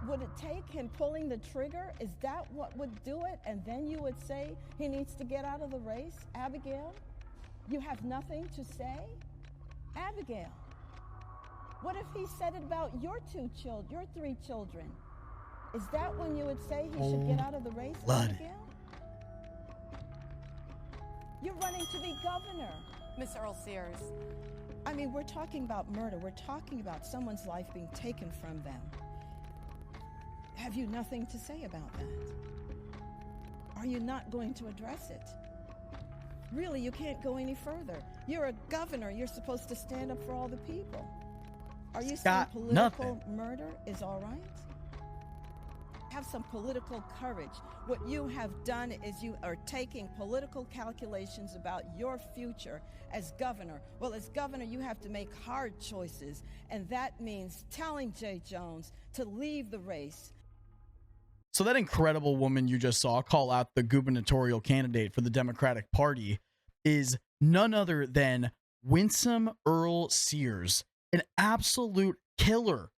Would it take him pulling the trigger? Is that what would do it? And then you would say he needs to get out of the race? Abigail, you have nothing to say? Abigail, what if he said it about your three children? Is that when you would say he should get out of the race, Abigail? You're running to be governor. Miss Earl Sears. I mean, we're talking about murder. We're talking about someone's life being taken from them. Have you nothing to say about that? Are you not going to address it? Really, you can't go any further. You're a governor. You're supposed to stand up for all the people. Are you saying political murder is all right? Have some political courage. What you have done is you are taking political calculations about your future as governor. Well, as governor, you have to make hard choices, and that means telling Jay Jones to leave the race. So that incredible woman you just saw call out the gubernatorial candidate for the Democratic Party is none other than Winsome Earl Sears, an absolute killer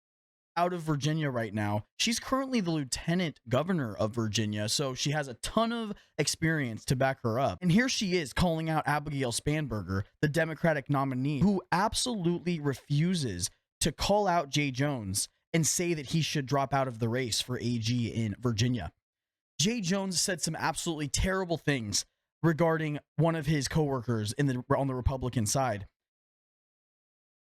out of Virginia right now. She's currently the lieutenant governor of Virginia, so she has a ton of experience to back her up. And here she is calling out Abigail Spanberger, the Democratic nominee, who absolutely refuses to call out Jay Jones and say that he should drop out of the race for AG in Virginia. Jay Jones said some absolutely terrible things regarding one of his coworkers on the Republican side.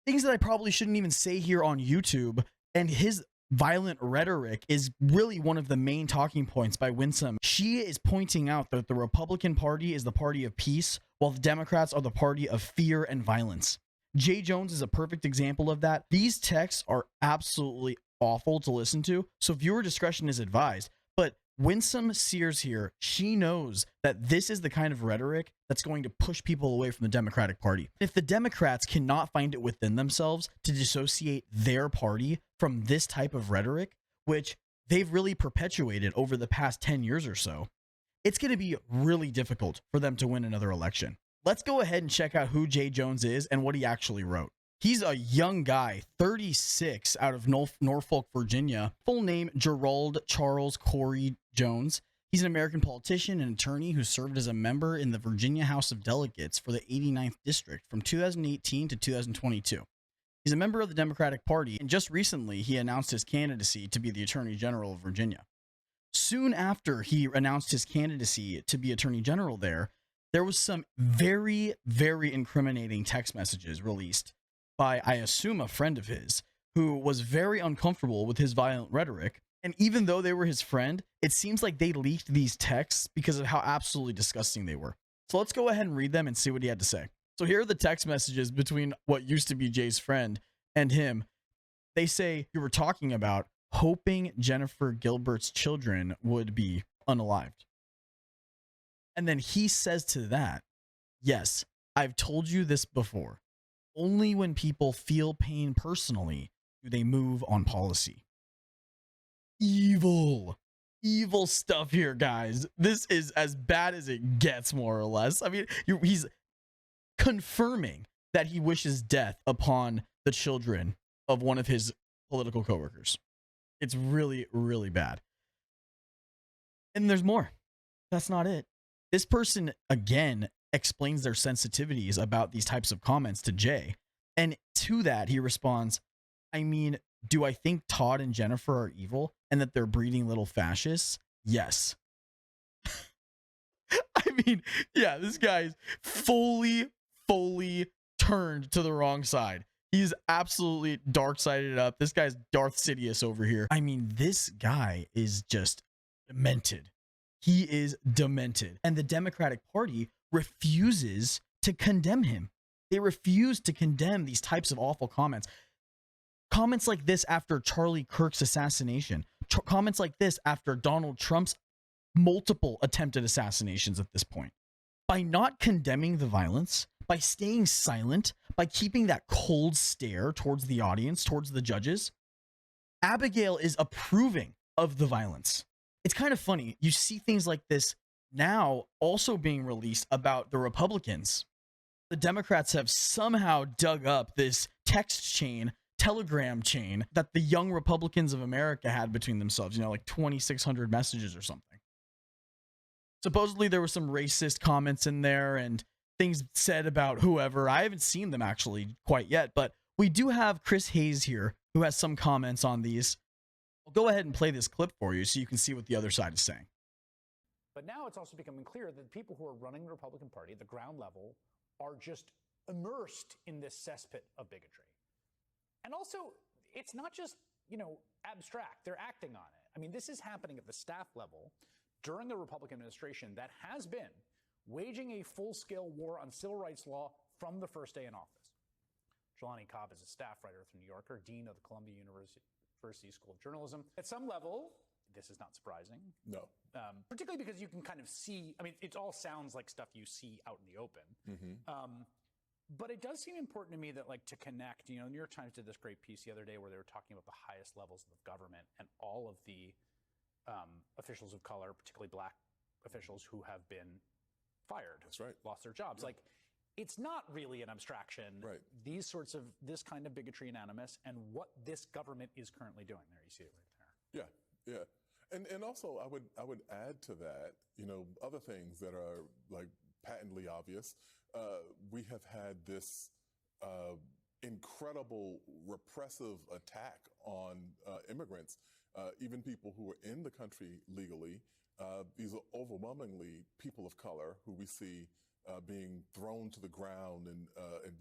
Things that I probably shouldn't even say here on YouTube. And his violent rhetoric is really one of the main talking points by Winsome. She is pointing out that the Republican Party is the party of peace, while the Democrats are the party of fear and violence. Jay Jones is a perfect example of that. These texts are absolutely awful to listen to, so viewer discretion is advised. But Winsome Sears here, she knows that this is the kind of rhetoric that's going to push people away from the Democratic Party. If the Democrats cannot find it within themselves to dissociate their party from this type of rhetoric, which they've really perpetuated over the past 10 years or so, it's going to be really difficult for them to win another election. Let's go ahead and check out who Jay Jones is and what he actually wrote. He's a young guy, 36, out of Norfolk, Virginia. Full name, Gerald Charles Corey Jones. He's an American politician and attorney who served as a member in the Virginia House of Delegates for the 89th District from 2018 to 2022. He's a member of the Democratic Party, and just recently he announced his candidacy to be the Attorney General of Virginia. Soon after he announced his candidacy to be Attorney General there was some very, very incriminating text messages released by, I assume, a friend of his who was very uncomfortable with his violent rhetoric. And even though they were his friend, it seems like they leaked these texts because of how absolutely disgusting they were. So let's go ahead and read them and see what he had to say. So here are the text messages between what used to be Jay's friend and him. They say, you were talking about hoping Jennifer Gilbert's children would be unalived. And then he says to that, yes, I've told you this before. Only when people feel pain personally do they move on policy. Evil stuff here, guys. This is as bad as it gets, more or less. I mean, he's confirming that he wishes death upon the children of one of his political coworkers. It's really, really bad. And there's more. That's not it. This person, again, explains their sensitivities about these types of comments to Jay. And to that, he responds, I mean, do I think Todd and Jennifer are evil and that they're breeding little fascists? Yes. I mean, yeah, this guy's fully turned to the wrong side. He's absolutely dark-sided up. This guy's Darth Sidious over here. I mean, this guy is just demented. He is demented. And the Democratic Party refuses to condemn him. They refuse to condemn these types of awful comments. Comments like this after Charlie Kirk's assassination. Comments like this after Donald Trump's multiple attempted assassinations at this point. By not condemning the violence, by staying silent, by keeping that cold stare towards the audience, towards the judges, Abigail is approving of the violence. It's kind of funny. You see things like this now also being released about the Republicans. The Democrats have somehow dug up this text chain Telegram chain that the Young Republicans of America had between themselves, like 2,600 messages or something. Supposedly there were some racist comments in there and things said about whoever. I haven't seen them actually quite yet, but we do have Chris Hayes here who has some comments on these. I'll go ahead and play this clip for you so you can see what the other side is saying. But now it's also becoming clear that the people who are running the Republican Party at the ground level are just immersed in this cesspit of bigotry. And also, it's not just, abstract. They're acting on it. I mean, this is happening at the staff level during the Republican administration that has been waging a full-scale war on civil rights law from the first day in office. Jelani Cobb is a staff writer with The New Yorker, dean of the Columbia University School of Journalism. At some level, this is not surprising. No. Particularly because you can kind of see, it all sounds like stuff you see out in the open. Mm-hmm. But it does seem important to me that, to connect, New York Times did this great piece the other day where they were talking about the highest levels of government and all of the officials of color, particularly black officials who have been fired. That's right. Lost their jobs. Yeah. It's not really an abstraction. Right. This kind of bigotry and animus and what this government is currently doing. There, you see it right there. Yeah. And also I would add to that, other things that are patently obvious. We have had this incredible repressive attack on immigrants, even people who are in the country legally. These are overwhelmingly people of color who we see being thrown to the ground and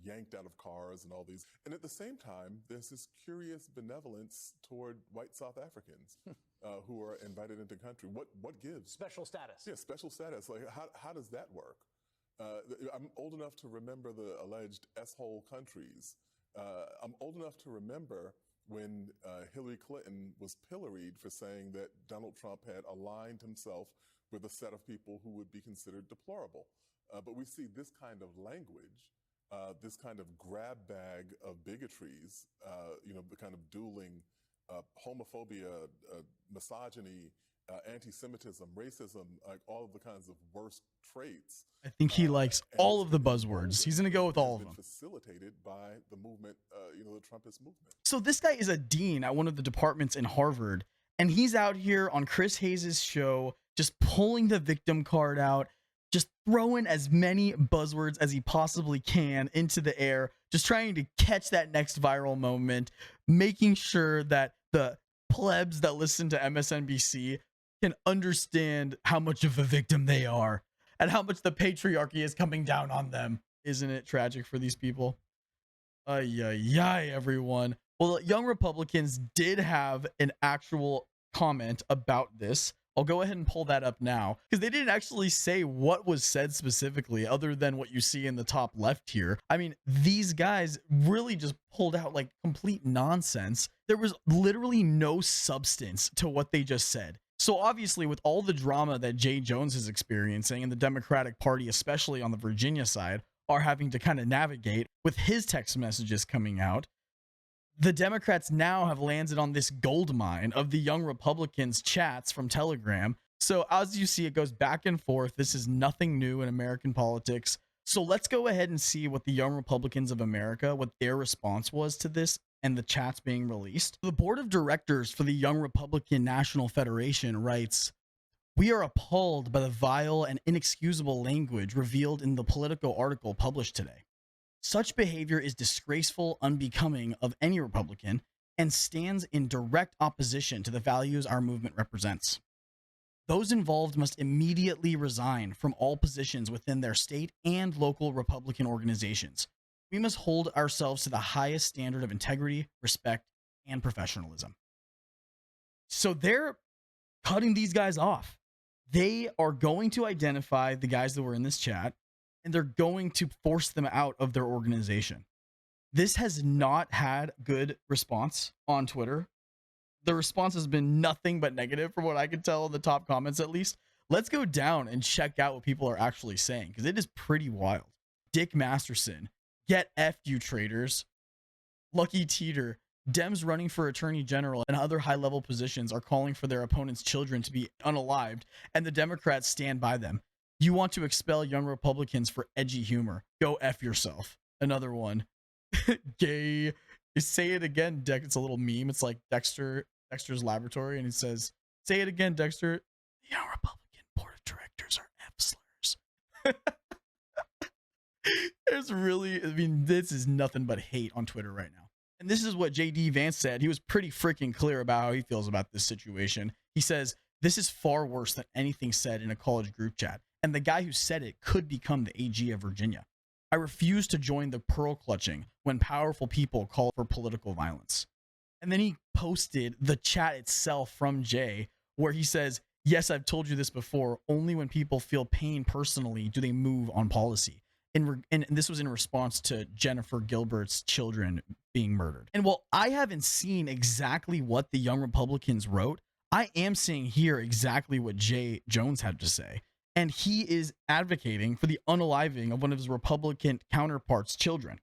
yanked out of cars and all these. And at the same time, there's this curious benevolence toward white South Africans who are invited into the country. What gives? Special status. Yeah, special status. How does that work? I'm old enough to remember the alleged S-hole countries. I'm old enough to remember when Hillary Clinton was pilloried for saying that Donald Trump had aligned himself with a set of people who would be considered deplorable. But we see this kind of language, this kind of grab bag of bigotries, the kind of dueling homophobia, misogyny, anti-Semitism, racism, all of the kinds of worst traits. I think he likes all of the buzzwords. He's going to go with all of them. Facilitated by the movement, the Trumpist movement. So this guy is a dean at one of the departments in Harvard, and he's out here on Chris Hayes' show, just pulling the victim card out, just throwing as many buzzwords as he possibly can into the air, just trying to catch that next viral moment, making sure that the plebs that listen to MSNBC can understand how much of a victim they are and how much the patriarchy is coming down on them. Isn't it tragic for these people? Everyone. Well, Young Republicans did have an actual comment about this. I'll go ahead and pull that up now because they didn't actually say what was said specifically other than what you see in the top left here. These guys really just pulled out complete nonsense. There was literally no substance to what they just said. So obviously with all the drama that Jay Jones is experiencing and the Democratic Party, especially on the Virginia side, are having to kind of navigate with his text messages coming out, the Democrats now have landed on this gold mine of the Young Republicans chats from Telegram. So as you see, it goes back and forth. This is nothing new in American politics. So let's go ahead and see what the Young Republicans of America, what their response was to this and the chats being released. The board of directors for the Young Republican National Federation writes, "We are appalled by the vile and inexcusable language revealed in the Politico article published today. Such behavior is disgraceful, unbecoming of any Republican, and stands in direct opposition to the values our movement represents. Those involved must immediately resign from all positions within their state and local Republican organizations. We must hold ourselves to the highest standard of integrity, respect, and professionalism." So they're cutting these guys off. They are going to identify the guys that were in this chat, and they're going to force them out of their organization. This has not had good response on Twitter. The response has been nothing but negative from what I can tell in the top comments, at least. Let's go down and check out what people are actually saying, because it is pretty wild. Dick Masterson, "Get effed, you traitors." Lucky Teeter, "Dems running for attorney general and other high-level positions are calling for their opponents' children to be unalived, and the Democrats stand by them. You want to expel Young Republicans for edgy humor. Go F yourself." Another one. Gay You say it again, Dex. It's a little meme. It's like Dexter's laboratory, and he says, "Say it again, Dexter. The Young Republican board of directors are F slurs." There's really, I mean, this is nothing but hate on Twitter right now. And this is what JD Vance said. He was pretty freaking clear about how he feels about this situation. He says, "This is far worse than anything said in a college group chat. And the guy who said it could become the AG of Virginia. I refuse to join the pearl clutching when powerful people call for political violence." And then he posted the chat itself from Jay, where he says, "Yes, I've told you this before. Only when people feel pain personally do they move on policy." And this was in response to Jennifer Gilbert's children being murdered. And while I haven't seen exactly what the Young Republicans wrote, I am seeing here exactly what Jay Jones had to say. And he is advocating for the unaliving of one of his Republican counterparts' children.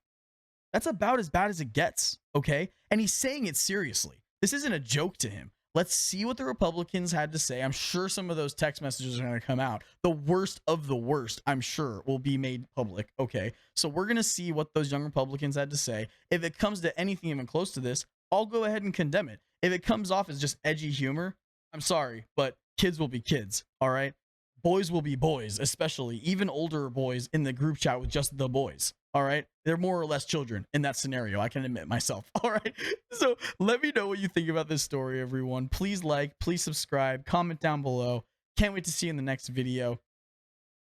That's about as bad as it gets, okay? And he's saying it seriously. This isn't a joke to him. Let's see what the Republicans had to say. I'm sure some of those text messages are going to come out. The worst of the worst, I'm sure, will be made public, okay? So we're going to see what those young Republicans had to say. If it comes to anything even close to this, I'll go ahead and condemn it. If it comes off as just edgy humor, I'm sorry, but kids will be kids, all right? Boys will be boys, especially even older boys in the group chat with just the boys. All right. They're more or less children in that scenario. I can admit myself. All right. So let me know what you think about this story, everyone. Please like, please subscribe, comment down below. Can't wait to see you in the next video.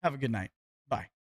Have a good night.